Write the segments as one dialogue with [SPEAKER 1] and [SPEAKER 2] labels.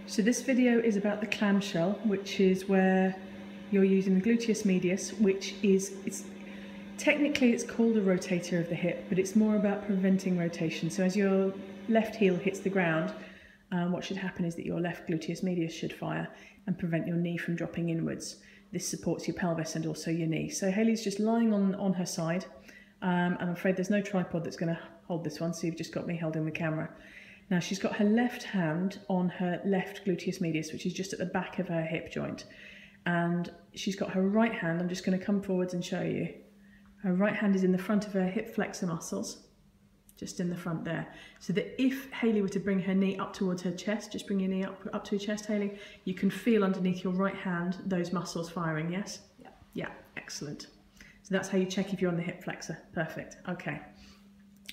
[SPEAKER 1] So this video is about the clamshell, which is where you're using the gluteus medius, which is, technically it's called a rotator of the hip, but it's more about preventing rotation. So as your left heel hits the ground, what should happen is that your left gluteus medius should fire and prevent your knee from dropping inwards. This supports your pelvis and also your knee. So Hayley's just lying on her side. I'm afraid there's no tripod that's going to hold this one, so you've just got me holding the camera. Now she's got her left hand on her left gluteus medius, which is just at the back of her hip joint. And she's got her right hand, I'm just going to come forwards and show you. Her right hand is in the front of her hip flexor muscles, just in the front there. So that if Hayley were to bring her knee up towards her chest, just bring your knee up to your chest, Hayley, you can feel underneath your right hand those muscles firing, yes? Yeah. Yeah, excellent. So that's how you check if you're on the hip flexor. Perfect, okay.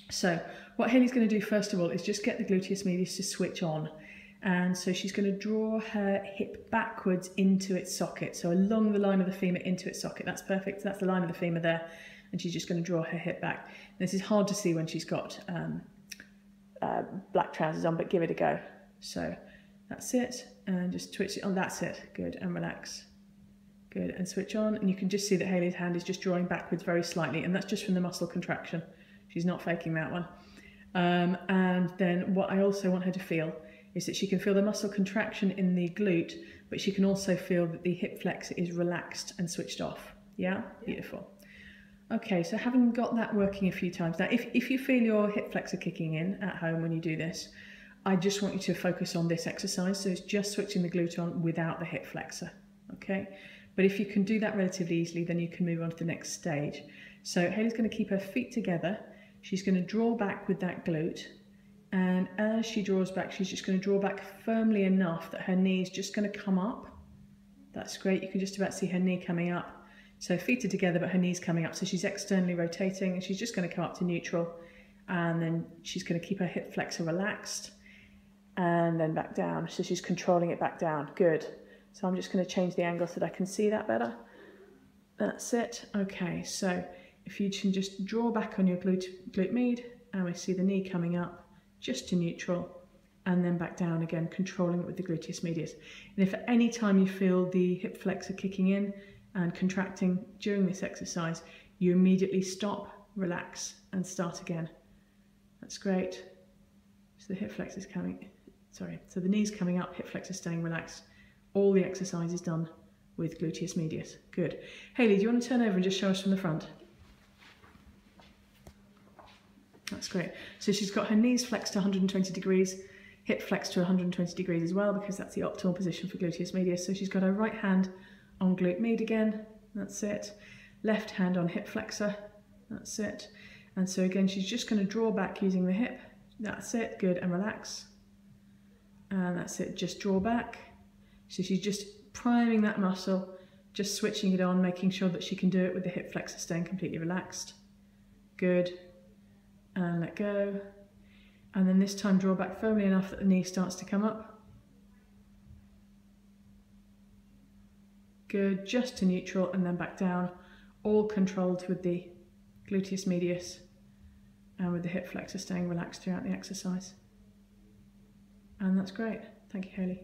[SPEAKER 1] So what Hayley's going to do first of all is just get the gluteus medius to switch on. And so she's going to draw her hip backwards into its socket. So along the line of the femur into its socket. That's perfect. That's the line of the femur there. And she's just going to draw her hip back. This is hard to see when she's got black trousers on, but give it a go. So that's it. And just twitch it on. That's it. Good. And relax. Good. And switch on. And you can just see that Hayley's hand is just drawing backwards very slightly. And that's just from the muscle contraction. She's not faking that one. And then what I also want her to feel is that she can feel the muscle contraction in the glute, but she can also feel that the hip flexor is relaxed and switched off. Yeah? Beautiful. Okay, so having got that working a few times. Now, if you feel your hip flexor kicking in at home when you do this, I just want you to focus on this exercise. So it's just switching the glute on without the hip flexor. Okay? But if you can do that relatively easily, then you can move on to the next stage. So Hayley's going to keep her feet together. She's going to draw back with that glute, and as she draws back, she's just going to draw back firmly enough that her knee's just going to come up. That's great, you can just about see her knee coming up. So feet are together, but her knee's coming up, so she's externally rotating, and she's just going to come up to neutral, and then she's going to keep her hip flexor relaxed, and then back down. So she's controlling it back down. Good. So I'm just going to change the angle so that I can see that better. That's it. Okay, so if you can just draw back on your glute med, and we see the knee coming up just to neutral, and then back down again, controlling it with the gluteus medius. And if at any time you feel the hip flexor kicking in and contracting during this exercise, you immediately stop, relax, and start again. That's great. So the hip flexor is coming, so the knee's coming up, hip flexor staying relaxed. All the exercise is done with gluteus medius. Good. Hayley, do you want to turn over and just show us from the front? That's great. So she's got her knees flexed to 120 degrees, hip flexed to 120 degrees as well, because that's the optimal position for gluteus medius. So she's got her right hand on glute med again. That's it. Left hand on hip flexor. That's it. And so again, she's just going to draw back using the hip. That's it. Good. And relax. And that's it. Just draw back. So she's just priming that muscle, just switching it on, making sure that she can do it with the hip flexor staying completely relaxed. Good. And let go. And then this time draw back firmly enough that the knee starts to come up. Good, just to neutral, and then back down, all controlled with the gluteus medius and with the hip flexor staying relaxed throughout the exercise. And that's great. Thank you, Hayley.